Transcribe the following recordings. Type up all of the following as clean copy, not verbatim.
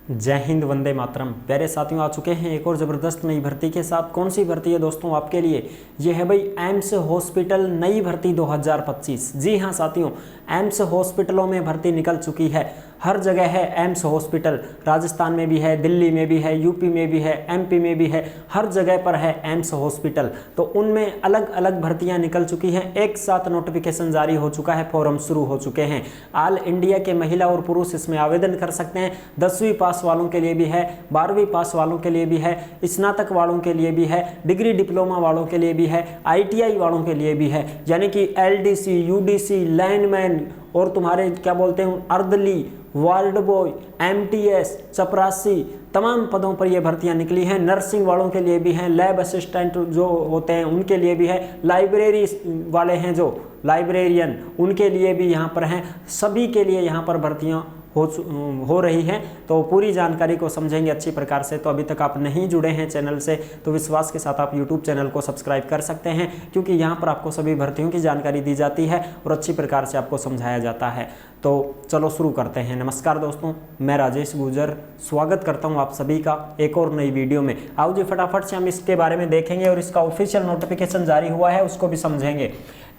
जय हिंद, वंदे मातरम। प्यारे साथियों, आ चुके हैं एक और ज़बरदस्त नई भर्ती के साथ। कौन सी भर्ती है दोस्तों आपके लिए? ये है भाई एम्स हॉस्पिटल नई भर्ती 2025। जी हाँ साथियों, एम्स हॉस्पिटलों में भर्ती निकल चुकी है। हर जगह है एम्स हॉस्पिटल। राजस्थान में भी है, दिल्ली में भी है, यूपी में भी है, एमपी में भी है। हर जगह पर है एम्स हॉस्पिटल। तो उनमें अलग अलग भर्तियां निकल चुकी हैं। एक साथ नोटिफिकेशन जारी हो चुका है, फॉर्म शुरू हो चुके हैं। ऑल इंडिया के महिला और पुरुष इसमें आवेदन कर सकते हैं। 10वीं पास वालों के लिए भी है, 12वीं पास वालों के लिए भी है, स्नातक वालों के लिए भी है, डिग्री डिप्लोमा वालों के लिए भी है, ITI वालों के लिए भी है। यानी कि LDC, UDC, लाइनमैन और तुम्हारे क्या बोलते हैं अर्दली, वार्ड बॉय, MTS, चपरासी, तमाम पदों पर ये भर्तियां निकली हैं। नर्सिंग वालों के लिए भी हैं, लैब असिस्टेंट जो होते हैं उनके लिए भी है, लाइब्रेरी वाले हैं जो लाइब्रेरियन उनके लिए भी यहाँ पर हैं। सभी के लिए यहाँ पर भर्तियाँ हो रही हैं। तो पूरी जानकारी को समझेंगे अच्छी प्रकार से। तो अभी तक आप नहीं जुड़े हैं चैनल से तो विश्वास के साथ आप YouTube चैनल को सब्सक्राइब कर सकते हैं, क्योंकि यहाँ पर आपको सभी भर्तियों की जानकारी दी जाती है और अच्छी प्रकार से आपको समझाया जाता है। तो चलो शुरू करते हैं। नमस्कार दोस्तों, मैं राजेश गुर्जर स्वागत करता हूँ आप सभी का एक और नई वीडियो में। आओ जी फटाफट से हम इसके बारे में देखेंगे और इसका ऑफिशियल नोटिफिकेशन जारी हुआ है उसको भी समझेंगे।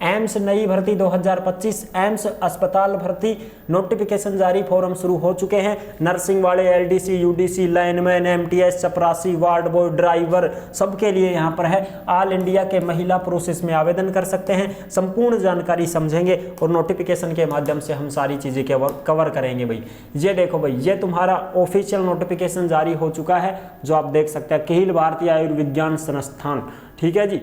एम्स नई भर्ती 2025, एम्स अस्पताल भर्ती नोटिफिकेशन जारी, फॉर्म शुरू हो चुके हैं। नर्सिंग वाले, LDC, UDC, लाइनमैन, MTS, चपरासी, वार्ड बॉय, ड्राइवर सबके लिए यहाँ पर है। ऑल इंडिया के महिला पुरुष इसमें आवेदन कर सकते हैं। संपूर्ण जानकारी समझेंगे और नोटिफिकेशन के माध्यम से हम सारी चीज़ें कवर करेंगे। भाई ये देखो भाई, ये तुम्हारा ऑफिशियल नोटिफिकेशन जारी हो चुका है जो आप देख सकते हैं। अखिल भारतीय आयुर्विज्ञान संस्थान, ठीक है जी,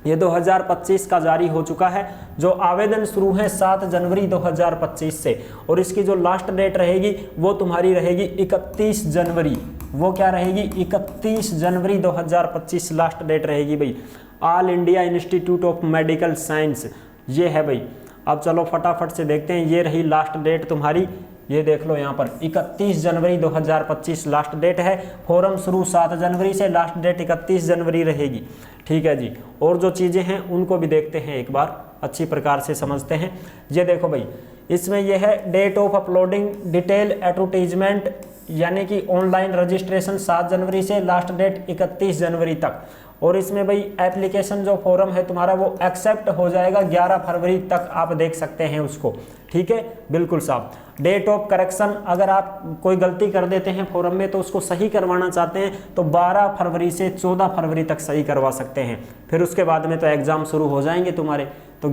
ये 2025 का जारी हो चुका है। जो आवेदन शुरू है 7 जनवरी 2025 से और इसकी जो लास्ट डेट रहेगी वो तुम्हारी रहेगी 31 जनवरी। वो क्या रहेगी? 31 जनवरी 2025 लास्ट डेट रहेगी भाई। All India institute of medical science ये है भाई। अब चलो फटाफट से देखते हैं। ये रही लास्ट डेट तुम्हारी, ये देख लो यहाँ पर 31 जनवरी 2025 लास्ट डेट है। फॉर्म शुरू 7 जनवरी से, लास्ट डेट 31 जनवरी रहेगी, ठीक है जी। और जो चीज़ें हैं उनको भी देखते हैं एक बार, अच्छी प्रकार से समझते हैं। ये देखो भाई, इसमें यह है date of uploading detail advertisement, यानी कि ऑनलाइन रजिस्ट्रेशन 7 जनवरी से, लास्ट डेट 31 जनवरी तक। और इसमें भाई एप्लीकेशन जो फॉर्म है तुम्हारा वो एक्सेप्ट हो जाएगा 11 फरवरी तक, आप देख सकते हैं उसको, ठीक है, बिल्कुल साफ। डेट ऑफ करेक्शन, अगर आप कोई गलती कर देते हैं फॉर्म में तो उसको सही करवाना चाहते हैं तो 12 फरवरी से 14 फरवरी तक सही करवा सकते हैं। फिर उसके बाद में तो एग्ज़ाम शुरू हो जाएंगे तुम्हारे, तो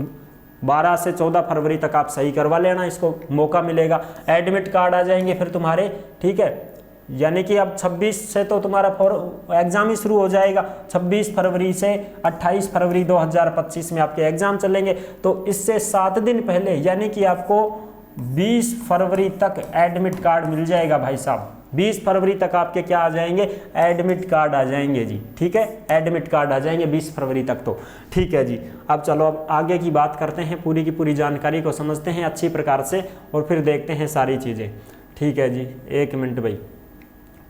12 से 14 फरवरी तक आप सही करवा लेना, इसको मौका मिलेगा। एडमिट कार्ड आ जाएंगे फिर तुम्हारे, ठीक है, यानी कि अब 26 से तो तुम्हारा एग्ज़ाम ही शुरू हो जाएगा। 26 फरवरी से 28 फरवरी 2025 में आपके एग्ज़ाम चलेंगे। तो इससे 7 दिन पहले यानी कि आपको 20 फरवरी तक एडमिट कार्ड मिल जाएगा भाई साहब। 20 फरवरी तक आपके क्या आ जाएंगे? एडमिट कार्ड आ जाएंगे जी, ठीक है, एडमिट कार्ड आ जाएंगे 20 फरवरी तक तो, ठीक है जी। अब चलो अब आगे की बात करते हैं, पूरी की पूरी जानकारी को समझते हैं अच्छी प्रकार से और फिर देखते हैं सारी चीज़ें, ठीक है जी। एक मिनट भाई,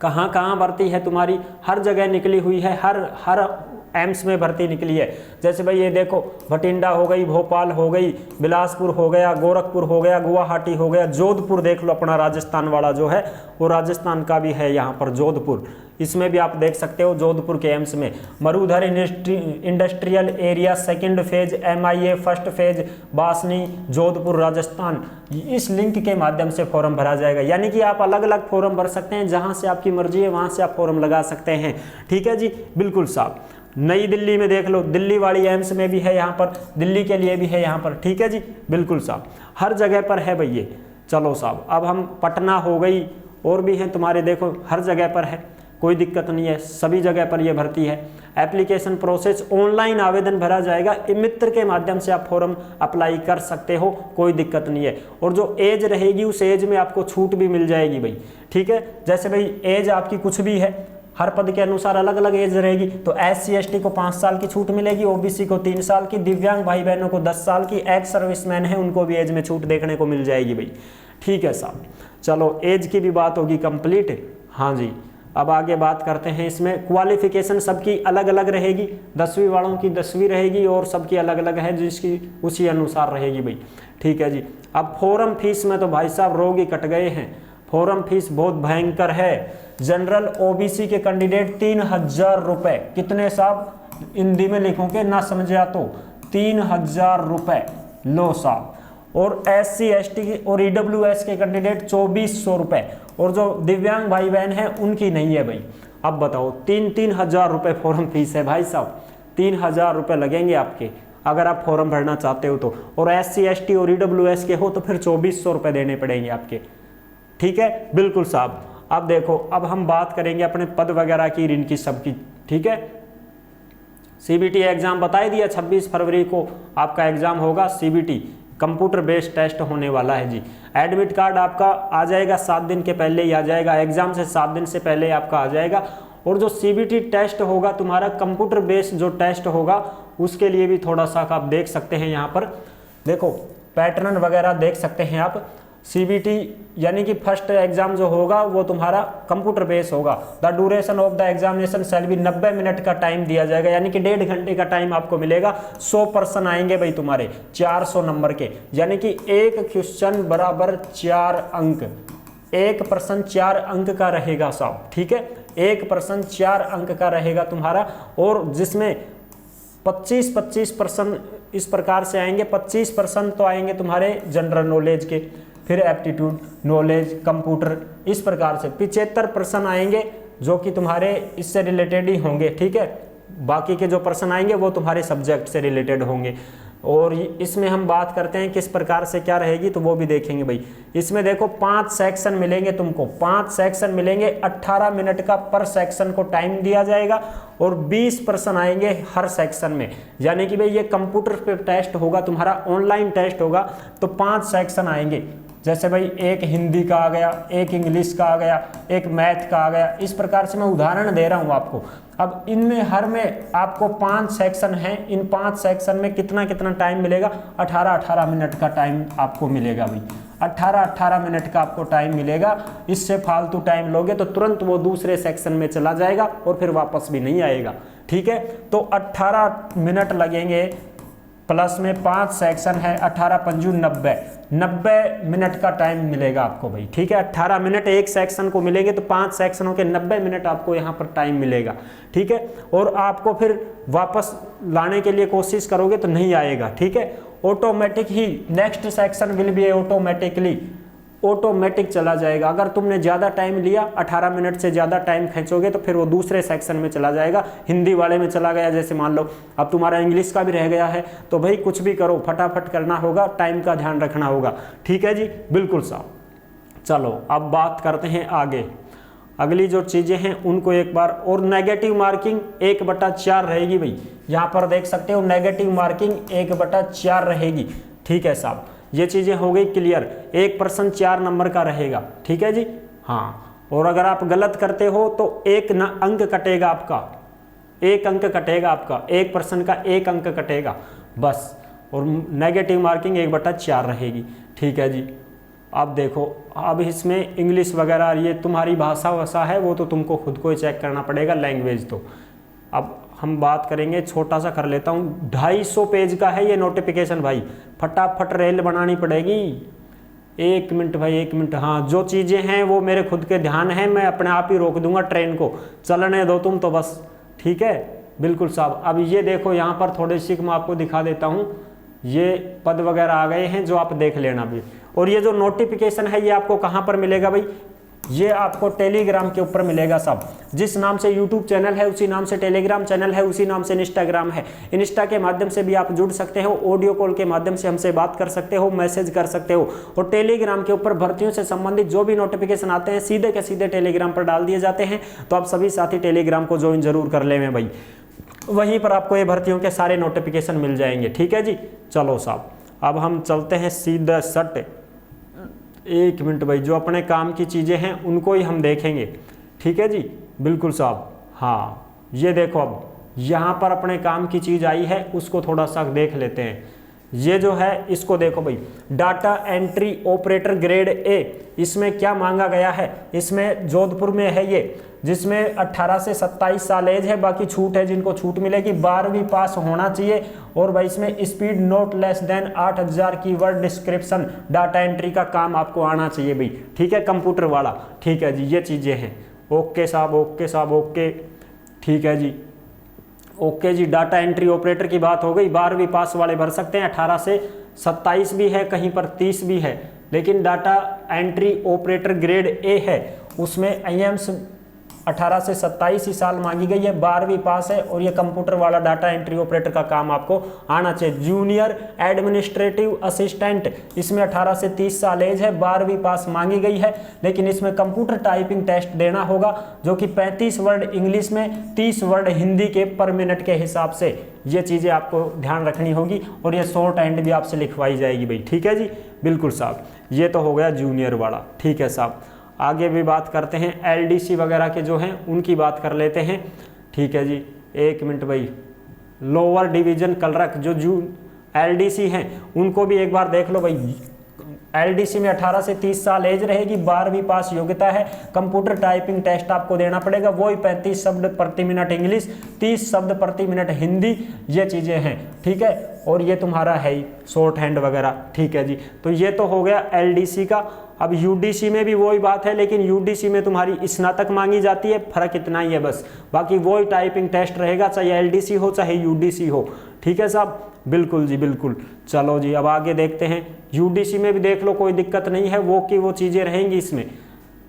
कहाँ कहाँ भर्ती है तुम्हारी? हर जगह निकली हुई है, हर एम्स में भर्ती निकली है। जैसे भाई ये देखो, भटिंडा हो गई, भोपाल हो गई, बिलासपुर हो गया, गोरखपुर हो गया, गुवाहाटी हो गया, जोधपुर देख लो, अपना राजस्थान वाला जो है वो राजस्थान का भी है यहाँ पर जोधपुर। इसमें भी आप देख सकते हो जोधपुर के एम्स में। Marudhar industrial area second phase, MIA first phase, Basni, Jodhpur Rajasthan. इस लिंक के माध्यम से फॉर्म भरा जाएगा, यानी कि आप अलग अलग फॉर्म भर सकते हैं, जहां से आपकी मर्जी है वहां से आप फॉर्म लगा सकते हैं, ठीक है जी, बिल्कुल साहब। नई दिल्ली में देख लो, दिल्ली वाली एम्स में भी है यहाँ पर, दिल्ली के लिए भी है यहाँ पर, ठीक है जी, बिल्कुल साहब, हर जगह पर है भाई ये। चलो साहब, अब हम पटना हो गई और भी हैं तुम्हारे, देखो हर जगह पर है, कोई दिक्कत नहीं है, सभी जगह पर ये भर्ती है। एप्लीकेशन प्रोसेस ऑनलाइन आवेदन भरा जाएगा, मित्र के माध्यम से आप फॉर्म अप्लाई कर सकते हो, कोई दिक्कत नहीं है। और जो एज रहेगी उस एज में आपको छूट भी मिल जाएगी भाई, ठीक है। जैसे भाई एज आपकी कुछ भी है, हर पद के अनुसार अलग अलग एज रहेगी, तो SC ST को 5 साल की छूट मिलेगी, OBC को 3 साल की, दिव्यांग भाई बहनों को 10 साल की, एक्स सर्विसमैन है उनको भी एज में छूट देखने को मिल जाएगी भाई, ठीक है साहब। चलो एज की भी बात होगी कंप्लीट, हाँ जी। अब आगे बात करते हैं, इसमें क्वालिफिकेशन सबकी अलग अलग रहेगी, 10वीं वालों की 10वीं रहेगी और सबकी अलग अलग है, जिसकी उसी अनुसार रहेगी भाई, ठीक है जी। अब फॉर्म फीस में तो भाई साहब रोग ही कट गए हैं। फॉर्म फीस बहुत भयंकर है। जनरल ओबीसी के कैंडिडेट 3000 रुपए, कितने साहब, हिंदी में लिखोगे ना समझा तो 3000 रुपए लो साहब। और SC ST और EWS के कैंडिडेट 2400 रुपए, और जो दिव्यांग भाई बहन हैं उनकी नहीं है भाई। अब बताओ 3,000 रुपए फॉर्म फीस है भाई साहब, 3000 रुपए लगेंगे आपके अगर आप फॉर्म भरना चाहते हो तो, और SC ST और EWS के हो तो फिर 2400 रुपए देने पड़ेंगे आपके। ठीक है, बिल्कुल साहब। अब देखो, अब हम बात करेंगे अपने पद वगैरह की, इनकी सबकी। ठीक है, CBT एग्जाम बता दिया, 26 फरवरी को आपका एग्जाम होगा। CBT कंप्यूटर बेस्ड टेस्ट होने वाला है जी। एडमिट कार्ड आपका आ जाएगा 7 दिन के पहले ही आ जाएगा, एग्जाम से 7 दिन से पहले आपका आ जाएगा। और जो CBT टेस्ट होगा तुम्हारा कंप्यूटर बेस्ड जो टेस्ट होगा, उसके लिए भी थोड़ा सा आप देख सकते हैं। यहाँ पर देखो पैटर्न वगैरह देख सकते हैं आप। CBT यानी कि फर्स्ट एग्जाम जो होगा वो तुम्हारा कंप्यूटर बेस होगा। The duration of the examination shall be 90 minute का टाइम दिया जाएगा, यानी कि 1.5 घंटे का टाइम आपको मिलेगा। 100 पर्सन आएंगे भाई तुम्हारे 400 नंबर के, यानी कि एक क्वेश्चन बराबर 4 अंक, एक प्रश्न 4 अंक का रहेगा साहब। ठीक है, एक प्रश्न 4 अंक का रहेगा तुम्हारा, और जिसमें 25% इस प्रकार से आएंगे। 25% तो आएंगे तुम्हारे जनरल नॉलेज के, फिर एप्टीट्यूड, नॉलेज, कंप्यूटर, इस प्रकार से 75% आएंगे जो कि तुम्हारे इससे रिलेटेड ही होंगे। ठीक है, बाकी के जो प्रश्न आएंगे वो तुम्हारे सब्जेक्ट से रिलेटेड होंगे। और इसमें हम बात करते हैं किस प्रकार से क्या रहेगी, तो वो भी देखेंगे भाई। इसमें देखो 5 सेक्शन मिलेंगे तुमको, 5 सेक्शन मिलेंगे, 18 मिनट का पर सेक्शन को टाइम दिया जाएगा, और 20 प्रश्न आएंगे हर सेक्शन में। यानी कि भाई ये कंप्यूटर पे टेस्ट होगा तुम्हारा, ऑनलाइन टेस्ट होगा, तो 5 सेक्शन आएंगे। जैसे भाई एक हिंदी का आ गया, एक इंग्लिश का आ गया, एक मैथ का आ गया, इस प्रकार से मैं उदाहरण दे रहा हूँ आपको। अब इनमें हर में आपको 5 सेक्शन हैं, इन 5 सेक्शन में कितना कितना टाइम मिलेगा, 18 मिनट का टाइम आपको मिलेगा भाई। 18 मिनट का आपको टाइम मिलेगा। इससे फालतू टाइम लोगे तो तुरंत वो दूसरे सेक्शन में चला जाएगा और फिर वापस भी नहीं आएगा। ठीक है, तो 18 मिनट लगेंगे, प्लस में 5 सेक्शन है, 18 पंजू 90 मिनट का टाइम मिलेगा आपको भाई। ठीक है, 18 मिनट एक सेक्शन को मिलेंगे, तो 5 सेक्शनों के 90 मिनट आपको यहाँ पर टाइम मिलेगा। ठीक है, और आपको फिर वापस लाने के लिए कोशिश करोगे तो नहीं आएगा। ठीक है, automatic he next section will be automatic चला जाएगा। अगर तुमने ज़्यादा टाइम लिया, 18 मिनट से ज़्यादा टाइम खींचोगे तो फिर वो दूसरे सेक्शन में चला जाएगा, हिंदी वाले में चला गया। जैसे मान लो अब तुम्हारा इंग्लिश का भी रह गया है, तो भाई कुछ भी करो, फटाफट करना होगा, टाइम का ध्यान रखना होगा। ठीक है जी, बिल्कुल साहब। चलो अब बात करते हैं आगे, अगली जो चीज़ें हैं उनको एक बार। और नेगेटिव मार्किंग 1/4 रहेगी भाई, यहाँ पर देख सकते हो नेगेटिव मार्किंग 1/4 रहेगी। ठीक है साहब, ये चीज़ें हो गई क्लियर। एक प्रश्न 4 नंबर का रहेगा। ठीक है जी, हाँ। और अगर आप गलत करते हो तो 1 अंक कटेगा आपका, 1 अंक कटेगा आपका, एक प्रश्न का 1 अंक कटेगा बस। और नेगेटिव मार्किंग 1/4 रहेगी। ठीक है जी, अब देखो, अब इसमें इंग्लिश वगैरह ये तुम्हारी भाषा है, वो तो तुमको खुद को ही चेक करना पड़ेगा, लैंग्वेज तो। अब हम बात करेंगे, छोटा सा कर लेता हूँ, 250 पेज का है ये नोटिफिकेशन भाई, फटाफट रेल बनानी पड़ेगी। 1 मिनट भाई, 1 मिनट। हाँ, जो चीज़ें हैं वो मेरे खुद के ध्यान है, मैं अपने आप ही रोक दूंगा ट्रेन को, चलने दो तुम तो बस। ठीक है, बिल्कुल साहब। अब ये देखो, यहाँ पर थोड़ी सी मैं आपको दिखा देता हूँ, ये पद वगैरह आ गए हैं जो आप देख लेना भी। और ये जो नोटिफिकेशन है ये आपको कहाँ पर मिलेगा भाई, ये आपको टेलीग्राम के ऊपर मिलेगा सब। जिस नाम से यूट्यूब चैनल है उसी नाम से टेलीग्राम चैनल है, उसी नाम से इंस्टाग्राम है। इंस्टा के माध्यम से भी आप जुड़ सकते हो, ऑडियो कॉल के माध्यम से हमसे बात कर सकते हो, मैसेज कर सकते हो। और टेलीग्राम के ऊपर भर्तियों से संबंधित जो भी नोटिफिकेशन आते हैं सीधे के सीधे टेलीग्राम पर डाल दिए जाते हैं। तो आप सभी साथी टेलीग्राम को ज्वाइन जरूर कर लें भाई, वहीं पर आपको ये भर्तियों के सारे नोटिफिकेशन मिल जाएंगे। ठीक है जी, चलो साहब, अब हम चलते हैं सीधा सट। 1 मिनट भाई, जो अपने काम की चीज़ें हैं उनको ही हम देखेंगे। ठीक है जी, बिल्कुल साहब। हाँ, ये देखो, अब यहाँ पर अपने काम की चीज़ आई है, उसको थोड़ा सा देख लेते हैं। ये जो है इसको देखो भाई, data entry operator grade A, इसमें क्या मांगा गया है, इसमें जोधपुर में है ये जिसमें 18 से 27 साल एज है। बाकी छूट है, जिनको छूट मिलेगी 12वीं पास होना चाहिए। और भाई इसमें स्पीड नोट लेस देन 8000 की वर्ड डिस्क्रिप्शन डाटा एंट्री का काम आपको आना चाहिए भाई, ठीक है, कंप्यूटर वाला, ठीक है जी। ये चीज़ें हैं। ओके साहब, ओके साहब, ओके, ठीक है जी, ओके जी। डाटा एंट्री ऑपरेटर की बात हो गई, 12वीं पास वाले भर सकते हैं। 18 से 27 भी है, कहीं पर 30 भी है, लेकिन data entry operator grade A है, उसमें IAMS 18 से 27 ही साल मांगी गई है, 12वीं पास है, और ये कंप्यूटर वाला डाटा एंट्री ऑपरेटर का काम आपको आना चाहिए। जूनियर एडमिनिस्ट्रेटिव असिस्टेंट, इसमें 18 से 30 साल एज है, 12वीं पास मांगी गई है, लेकिन इसमें कंप्यूटर टाइपिंग टेस्ट देना होगा, जो कि 35 वर्ड इंग्लिश में, 30 वर्ड हिंदी के पर मिनट के हिसाब से। ये चीज़ें आपको ध्यान रखनी होगी, और ये शॉर्ट हैंड भी आपसे लिखवाई जाएगी भाई, ठीक है जी, बिल्कुल साहब। ये तो हो गया जूनियर वाला, ठीक है साहब। आगे भी बात करते हैं, LDC वगैरह के जो हैं उनकी बात कर लेते हैं, ठीक है जी। 1 मिनट भाई, लोअर डिवीजन क्लर्क जो LDC हैं उनको भी एक बार देख लो भाई। LDC में 18 से 30 साल एज रहेगी, 12वीं पास योग्यता है, कंप्यूटर टाइपिंग टेस्ट आपको देना पड़ेगा, वही 35 शब्द प्रति मिनट इंग्लिश, 30 शब्द प्रति मिनट हिंदी, ये चीज़ें हैं, ठीक है। और ये तुम्हारा है ही शॉर्ट हैंड वगैरह, ठीक है जी। तो ये तो हो गया LDC का। अब UDC में भी वही बात है, लेकिन UDC में तुम्हारी स्नातक मांगी जाती है, फर्क इतना ही है बस, बाकी वही टाइपिंग टेस्ट रहेगा, चाहे LDC हो चाहे UDC हो, ठीक है साहब, बिल्कुल जी, बिल्कुल। चलो जी, अब आगे देखते हैं। UDC में भी देख लो, कोई दिक्कत नहीं है, वो की वो चीज़ें रहेंगी इसमें।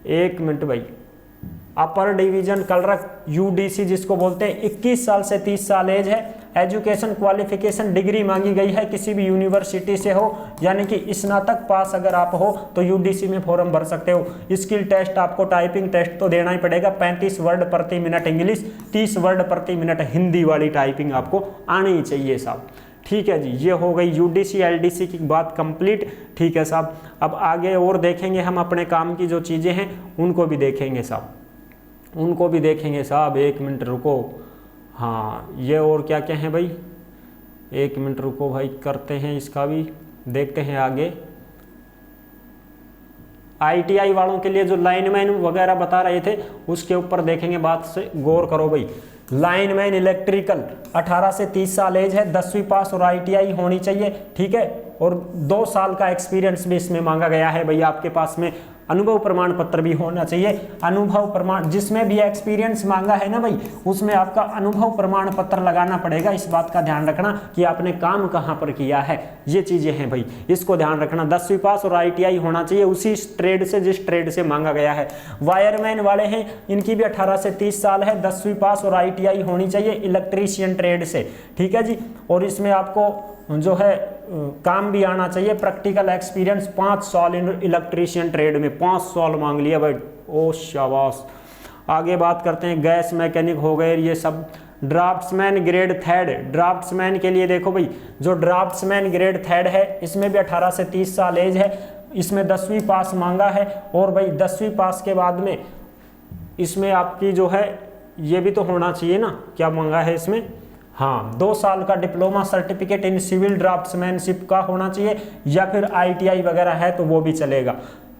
1 मिनट भाई, अपर डिवीजन क्लर्क UDC जिसको बोलते हैं, 21 साल से 30 साल एज है, एजुकेशन क्वालिफिकेशन डिग्री मांगी गई है, किसी भी यूनिवर्सिटी से हो, यानी कि स्नातक पास अगर आप हो तो UDC में फॉर्म भर सकते हो। स्किल टेस्ट आपको टाइपिंग टेस्ट तो देना ही पड़ेगा, 35 वर्ड प्रति मिनट इंग्लिश, 30 वर्ड प्रति मिनट हिंदी वाली टाइपिंग आपको आनी ही चाहिए साहब, ठीक है जी। ये हो गई UDC LDC की बात कंप्लीट, ठीक है साहब। अब आगे और देखेंगे हम अपने काम की जो चीज़ें हैं उनको भी देखेंगे साहब, उनको भी देखेंगे साहब। 1 मिनट रुको, हाँ ये और क्या क्या है भाई, 1 मिनट रुको भाई, करते हैं इसका भी, देखते हैं आगे। ITI वालों के लिए जो लाइनमैन वगैरह बता रहे थे उसके ऊपर देखेंगे, बात से गौर करो भाई। लाइनमैन इलेक्ट्रिकल 18 से 30 साल एज है, 10वीं पास और ITI होनी चाहिए, ठीक है, और 2 साल का एक्सपीरियंस भी इसमें मांगा गया है भाई। आपके पास में अनुभव प्रमाण पत्र भी होना चाहिए, अनुभव प्रमाण, जिसमें भी एक्सपीरियंस मांगा है ना भाई, उसमें आपका अनुभव प्रमाण पत्र लगाना पड़ेगा। इस बात का ध्यान रखना कि आपने काम कहाँ पर किया है, ये चीज़ें हैं भाई, इसको ध्यान रखना। 10वीं पास और ITI होना चाहिए उसी ट्रेड से जिस ट्रेड से मांगा गया है। वायरमैन वाले हैं, इनकी भी 18 से 30 साल है, 10वीं पास और ITI होनी चाहिए इलेक्ट्रीशियन ट्रेड से, ठीक है जी। और इसमें आपको जो है काम भी आना चाहिए, प्रैक्टिकल एक्सपीरियंस 5 साल इन इलेक्ट्रीशियन ट्रेड में, 5 साल मांग लिया भाई, ओ शाबाश। आगे बात करते हैं, गैस मैकेनिक हो गए ये सब। ड्राफ्ट्समैन ग्रेड 3, ड्राफ्ट्समैन के लिए देखो भाई, जो ड्राफ्ट्समैन ग्रेड 3 है इसमें भी 18 से 30 साल एज है, इसमें 10वीं पास मांगा है। और भाई 10वीं पास के बाद में इसमें आपकी जो है ये भी तो होना चाहिए ना, क्या मांगा है इसमें, हाँ 2 साल का डिप्लोमा सर्टिफिकेट इन सिविल ड्राफ्ट्समैनशिप का होना चाहिए, या फिर ITI वगैरह है तो वो भी चलेगा,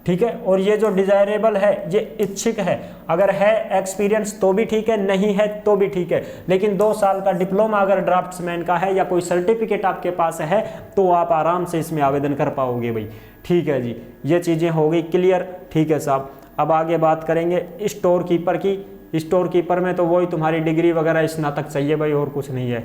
ठीक है। और ये जो डिजायरेबल है ये इच्छिक है, अगर है एक्सपीरियंस तो भी ठीक है, नहीं है तो भी ठीक है, लेकिन 2 साल का डिप्लोमा अगर ड्राफ्ट्समैन का है या कोई सर्टिफिकेट आपके पास है तो आप आराम से इसमें आवेदन कर पाओगे भाई, ठीक है जी। ये चीज़ें हो गई क्लियर, ठीक है साहब। अब आगे बात करेंगे स्टोर कीपर की। स्टोर कीपर में तो वही तुम्हारी डिग्री वगैरह स्नातक चाहिए भाई, और कुछ नहीं है,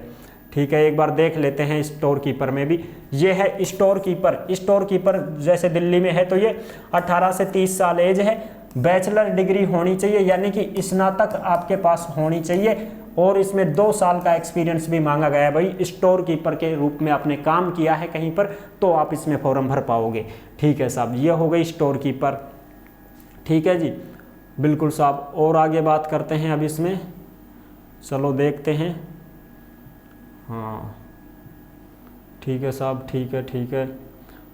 ठीक है। एक बार देख लेते हैं स्टोर कीपर में भी, ये है स्टोर कीपर। स्टोर कीपर जैसे दिल्ली में है तो ये 18 से 30 साल एज है, बैचलर डिग्री होनी चाहिए, यानी कि स्नातक आपके पास होनी चाहिए, और इसमें 2 साल का एक्सपीरियंस भी मांगा गया है भाई। स्टोर कीपर के रूप में आपने काम किया है कहीं पर तो आप इसमें फॉर्म भर पाओगे, ठीक है साहब। ये हो गई स्टोर कीपर, ठीक है जी, बिल्कुल साहब। और आगे बात करते हैं अब इसमें, चलो देखते हैं, हाँ ठीक है साहब, ठीक है ठीक है।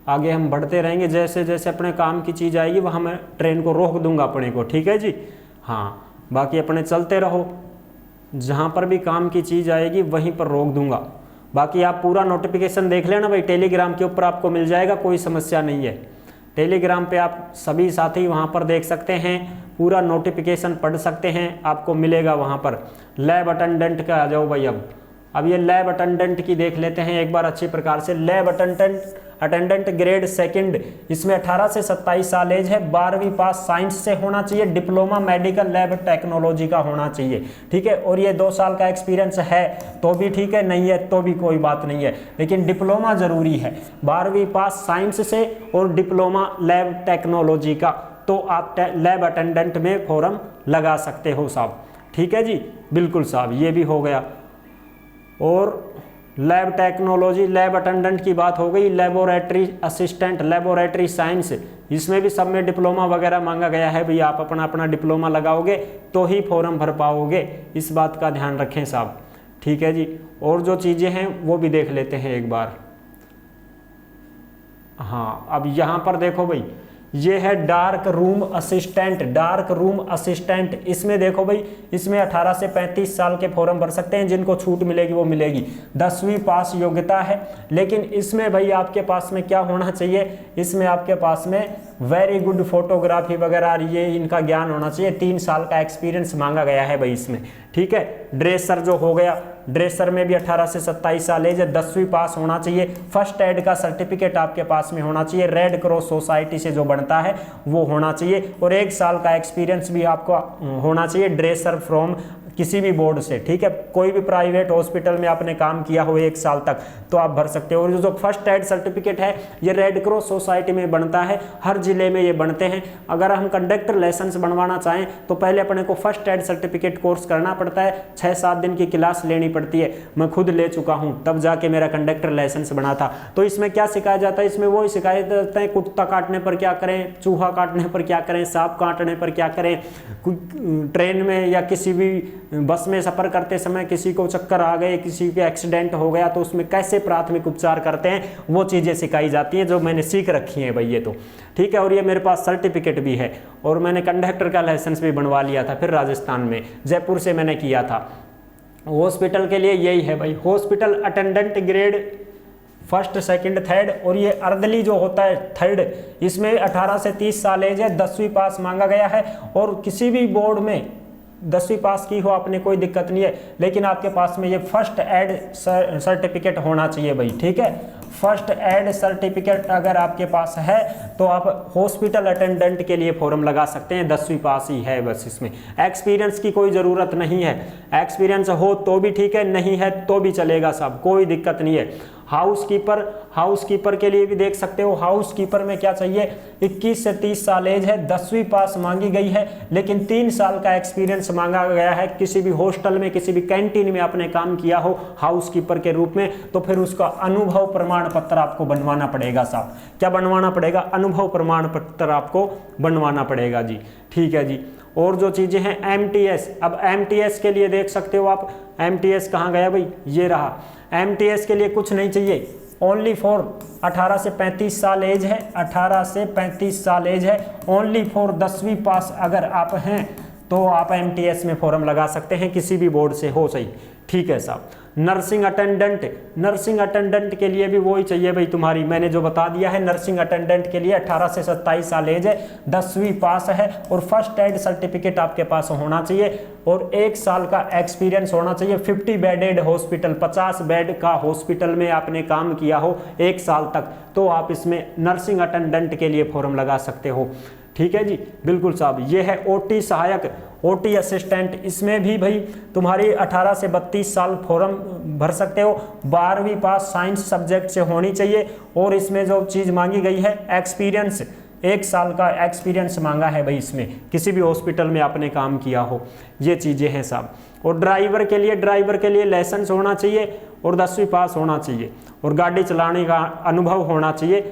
आगे हम बढ़ते रहेंगे, जैसे जैसे अपने काम की चीज़ आएगी वहाँ मैं ट्रेन को रोक दूंगा अपने को, ठीक है जी, हाँ। बाकी अपने चलते रहो, जहाँ पर भी काम की चीज़ आएगी वहीं पर रोक दूंगा। बाकी आप पूरा नोटिफिकेशन देख लेना भाई, टेलीग्राम के ऊपर आपको मिल जाएगा, कोई समस्या नहीं है। टेलीग्राम पे आप सभी साथी वहाँ पर देख सकते हैं, पूरा नोटिफिकेशन पढ़ सकते हैं, आपको मिलेगा वहाँ पर। लैब अटेंडेंट का आ जाओ भाई। अब ये लैब अटेंडेंट की देख लेते हैं एक बार अच्छी प्रकार से। लैब अटेंडेंट ग्रेड सेकंड, इसमें 18 से 27 साल एज है, 12वीं पास साइंस से होना चाहिए, डिप्लोमा मेडिकल लैब टेक्नोलॉजी का होना चाहिए, ठीक है। और ये 2 साल का एक्सपीरियंस है तो भी ठीक है, नहीं है तो भी कोई बात नहीं है, लेकिन डिप्लोमा जरूरी है, 12वीं पास साइंस से और डिप्लोमा लैब टेक्नोलॉजी का, तो आप लैब अटेंडेंट में फॉर्म लगा सकते हो साहब, ठीक है जी, बिल्कुल साहब, ये भी हो गया। और लैब टेक्नोलॉजी, लैब अटेंडेंट की बात हो गई। लेबोरेटरी असिस्टेंट, लेबोरेटरी साइंस, इसमें भी सब में डिप्लोमा वगैरह मांगा गया है भैया, आप अपना अपना डिप्लोमा लगाओगे तो ही फॉर्म भर पाओगे, इस बात का ध्यान रखें साहब, ठीक है जी। और जो चीज़ें हैं वो भी देख लेते हैं एक बार। हाँ, अब यहाँ पर देखो भाई, ये है dark room assistant, dark room assistant, इसमें देखो भाई, इसमें 18 से 35 साल के फॉर्म भर सकते हैं, जिनको छूट मिलेगी वो मिलेगी, 10वीं पास योग्यता है। लेकिन इसमें भाई आपके पास में क्या होना चाहिए, इसमें आपके पास में वेरी गुड फोटोग्राफी वगैरह ये इनका ज्ञान होना चाहिए, 3 साल का एक्सपीरियंस मांगा गया है भाई इसमें, ठीक है। ड्रेसर जो हो गया, ड्रेसर में भी 18 से 27 साल एज है, 10वीं पास होना चाहिए, फर्स्ट एड का सर्टिफिकेट आपके पास में होना चाहिए, रेड क्रॉस सोसाइटी से जो बनता है वो होना चाहिए, और 1 साल का एक्सपीरियंस भी आपको होना चाहिए ड्रेसर फ्रॉम किसी भी बोर्ड से, ठीक है। कोई भी प्राइवेट हॉस्पिटल में आपने काम किया हो 1 साल तक तो आप भर सकते हो। और जो फर्स्ट एड सर्टिफिकेट है ये रेड क्रॉस सोसाइटी में बनता है, हर जिले में ये बनते हैं। अगर हम कंडक्टर लाइसेंस बनवाना चाहें तो पहले अपने को फर्स्ट एड सर्टिफिकेट कोर्स करना पड़ता है, 6-7 दिन की क्लास लेनी पड़ती है, मैं खुद ले चुका हूँ, तब जाके मेरा कंडक्टर लाइसेंस बना था। तो इसमें क्या सिखाया जाता है, इसमें वो सिखाया जाता है कुत्ता काटने पर क्या करें, चूहा काटने पर क्या करें, सांप काटने पर क्या करें, ट्रेन में या किसी भी बस में सफर करते समय किसी को चक्कर आ गए, किसी के एक्सीडेंट हो गया तो उसमें कैसे प्राथमिक उपचार करते हैं, वो चीज़ें सिखाई जाती हैं जो मैंने सीख रखी हैं भाई ये तो, ठीक है। और ये मेरे पास सर्टिफिकेट भी है, और मैंने कंडक्टर का लाइसेंस भी बनवा लिया था, फिर राजस्थान में जयपुर से मैंने किया था। हॉस्पिटल के लिए यही है भाई, hospital attendant grade first, second, third, और ये अर्दली जो होता है थर्ड, इसमें 18 से 30 साल एज है, 10वीं पास मांगा गया है, और किसी भी बोर्ड में 10वीं पास की हो आपने कोई दिक्कत नहीं है, लेकिन आपके पास में ये फर्स्ट एड सर्टिफिकेट होना चाहिए भाई, ठीक है। फर्स्ट एड सर्टिफिकेट अगर आपके पास है तो आप हॉस्पिटल अटेंडेंट के लिए फॉर्म लगा सकते हैं, 10वीं पास ही है बस, इसमें एक्सपीरियंस की कोई ज़रूरत नहीं है, एक्सपीरियंस हो तो भी ठीक है, नहीं है तो भी चलेगा साहब, कोई दिक्कत नहीं है। हाउसकीपर के लिए भी देख सकते हो, हाउसकीपर में क्या चाहिए, 21 से 30 साल एज है, 10वीं पास मांगी गई है, लेकिन 3 साल का एक्सपीरियंस मांगा गया है, किसी भी हॉस्टल में किसी भी कैंटीन में आपने काम किया हो हाउसकीपर के रूप में, तो फिर उसका अनुभव प्रमाण पत्र आपको बनवाना पड़ेगा साहब। क्या बनवाना पड़ेगा, अनुभव प्रमाण पत्र आपको बनवाना पड़ेगा जी, ठीक है जी। और जो चीज़ें हैं एमटीएस, अब एमटीएस के लिए देख सकते हो आप, एमटीएस कहाँ गया भाई, ये रहा। एमटीएस के लिए कुछ नहीं चाहिए, ओनली फॉर 18 से 35 साल एज है, 18 से 35 साल एज है, ओनली फॉर 10वीं पास अगर आप हैं तो आप एमटीएस में फॉर्म लगा सकते हैं, किसी भी बोर्ड से हो सही, ठीक है साहब। नर्सिंग अटेंडेंट के लिए भी वही चाहिए भाई तुम्हारी, मैंने जो बता दिया है, नर्सिंग अटेंडेंट के लिए 18 से 27 साल एज है, 10वीं पास है, और फर्स्ट एड सर्टिफिकेट आपके पास होना चाहिए, और 1 साल का एक्सपीरियंस होना चाहिए। 50 बेडेड हॉस्पिटल, 50 बेड का हॉस्पिटल में आपने काम किया हो 1 साल तक, तो आप इसमें नर्सिंग अटेंडेंट के लिए फॉर्म लगा सकते हो, ठीक है जी, बिल्कुल साहब। ये है ओटी सहायक, ओटी असिस्टेंट, इसमें भी भाई तुम्हारी 18 से 32 साल फॉर्म भर सकते हो, 12वीं पास साइंस सब्जेक्ट से होनी चाहिए, और इसमें जो चीज़ मांगी गई है एक्सपीरियंस, 1 साल का एक्सपीरियंस मांगा है भाई इसमें, किसी भी हॉस्पिटल में आपने काम किया हो, ये चीज़ें हैं साहब। और ड्राइवर के लिए लाइसेंस होना चाहिए और 10वीं पास होना चाहिए, और गाड़ी चलाने का अनुभव होना चाहिए।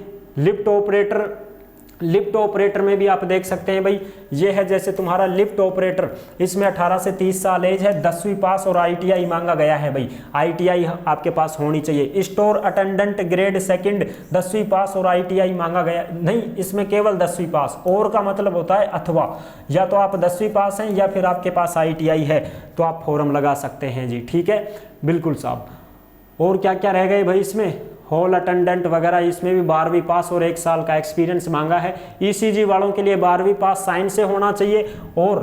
लिफ्ट ऑपरेटर में भी आप देख सकते हैं भाई, ये है जैसे तुम्हारा लिफ्ट ऑपरेटर, इसमें 18 से 30 साल एज है, 10वीं पास और आईटीआई मांगा गया है भाई, आईटीआई आपके पास होनी चाहिए। स्टोर अटेंडेंट ग्रेड सेकंड, 10वीं पास और आईटीआई मांगा गया नहीं, इसमें केवल 10वीं पास, और का मतलब होता है अथवा, या तो आप 10वीं पास हैं या फिर आपके पास आईटीआई है, तो आप फॉर्म लगा सकते हैं जी, ठीक है, बिल्कुल साहब। और क्या क्या रह गए भाई इसमें, हॉल अटेंडेंट वगैरह, इसमें भी 12वीं पास और 1 साल का एक्सपीरियंस मांगा है। ईसीजी वालों के लिए 12वीं पास साइंस से होना चाहिए और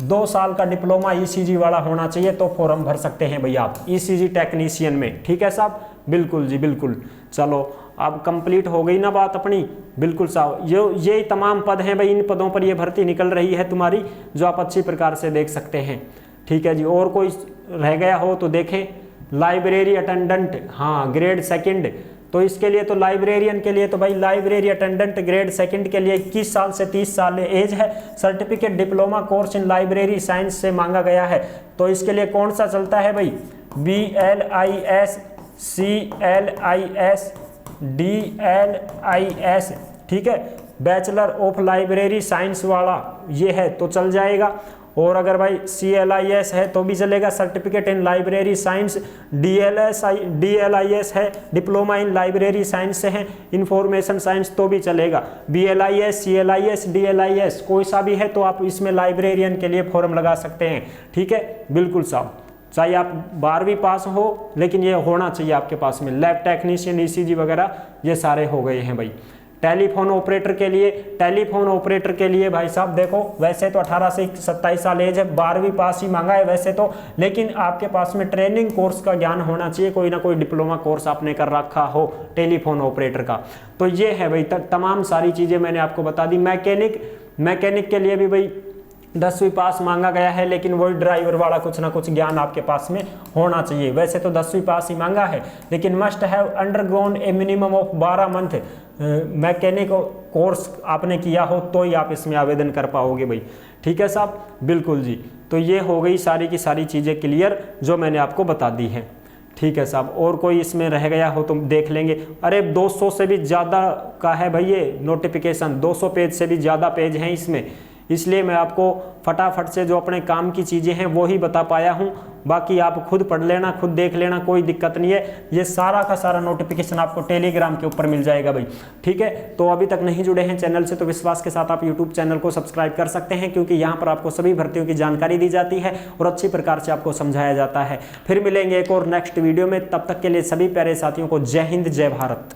2 साल का डिप्लोमा ईसीजी वाला होना चाहिए, तो फॉर्म भर सकते हैं भैया आप ईसीजी टेक्नीशियन में। ठीक है साहब, बिल्कुल जी बिल्कुल। चलो अब कंप्लीट हो गई ना बात अपनी, बिल्कुल साहब। ये तमाम पद हैं भाई, इन पदों पर ये भर्ती निकल रही है तुम्हारी, जो आप अच्छी प्रकार से देख सकते हैं। ठीक है जी, और कोई रह गया हो तो देखें। लाइब्रेरी अटेंडेंट, हाँ ग्रेड 2, तो इसके लिए तो लाइब्रेरियन के लिए तो भाई लाइब्रेरी अटेंडेंट ग्रेड 2 के लिए 21 साल से 30 साल एज है। Certificate diploma course in library science से मांगा गया है। तो इसके लिए कौन सा चलता है भाई, BLIS, CLIS, DLIS, ठीक है, बैचलर ऑफ लाइब्रेरी साइंस वाला ये है तो चल जाएगा। और अगर भाई CLIS है तो भी चलेगा, certificate in library science. DLIS है, डिप्लोमा इन लाइब्रेरी साइंस से है, इंफॉर्मेशन साइंस, तो भी चलेगा। BLIS, CLIS, DLIS कोई सा भी है तो आप इसमें लाइब्रेरियन के लिए फॉर्म लगा सकते हैं। ठीक है, बिल्कुल साहब। चाहे आप 12वीं पास हो, लेकिन ये होना चाहिए आपके पास में। लैब टेक्नीशियन, ECG वगैरह ये सारे हो गए हैं भाई। टेलीफोन ऑपरेटर के लिए भाई साहब देखो, वैसे तो 18 से 27 साल एज है, 12वीं पास ही मांगा है वैसे तो, लेकिन आपके पास में ट्रेनिंग कोर्स का ज्ञान होना चाहिए, कोई ना कोई डिप्लोमा कोर्स आपने कर रखा हो टेलीफोन ऑपरेटर का। तो ये है भाई, तमाम सारी चीज़ें मैंने आपको बता दी। मैकेनिक के लिए भी भाई 10वीं पास मांगा गया है, लेकिन वही ड्राइवर वाला कुछ ना कुछ ज्ञान आपके पास में होना चाहिए। वैसे तो 10वीं पास ही मांगा है, लेकिन must have undergone A minimum of 12 month mechanic course आपने किया हो तो ही आप इसमें आवेदन कर पाओगे भाई। ठीक है साहब, बिल्कुल जी। तो ये हो गई सारी की सारी चीज़ें क्लियर जो मैंने आपको बता दी हैं। ठीक है साहब, और कोई इसमें रह गया हो तो देख लेंगे। अरे 200 से भी ज़्यादा का है भाई ये नोटिफिकेशन, 200 पेज से भी ज़्यादा पेज हैं इसमें, इसलिए मैं आपको फटाफट से जो अपने काम की चीज़ें हैं वो ही बता पाया हूँ। बाकी आप खुद पढ़ लेना, खुद देख लेना, कोई दिक्कत नहीं है। ये सारा का सारा नोटिफिकेशन आपको टेलीग्राम के ऊपर मिल जाएगा भाई। ठीक है, तो अभी तक नहीं जुड़े हैं चैनल से तो विश्वास के साथ आप यूट्यूब चैनल को सब्सक्राइब कर सकते हैं, क्योंकि यहाँ पर आपको सभी भर्तियों की जानकारी दी जाती है और अच्छी प्रकार से आपको समझाया जाता है। फिर मिलेंगे एक और नेक्स्ट वीडियो में, तब तक के लिए सभी प्यारे साथियों को जय हिंद, जय भारत।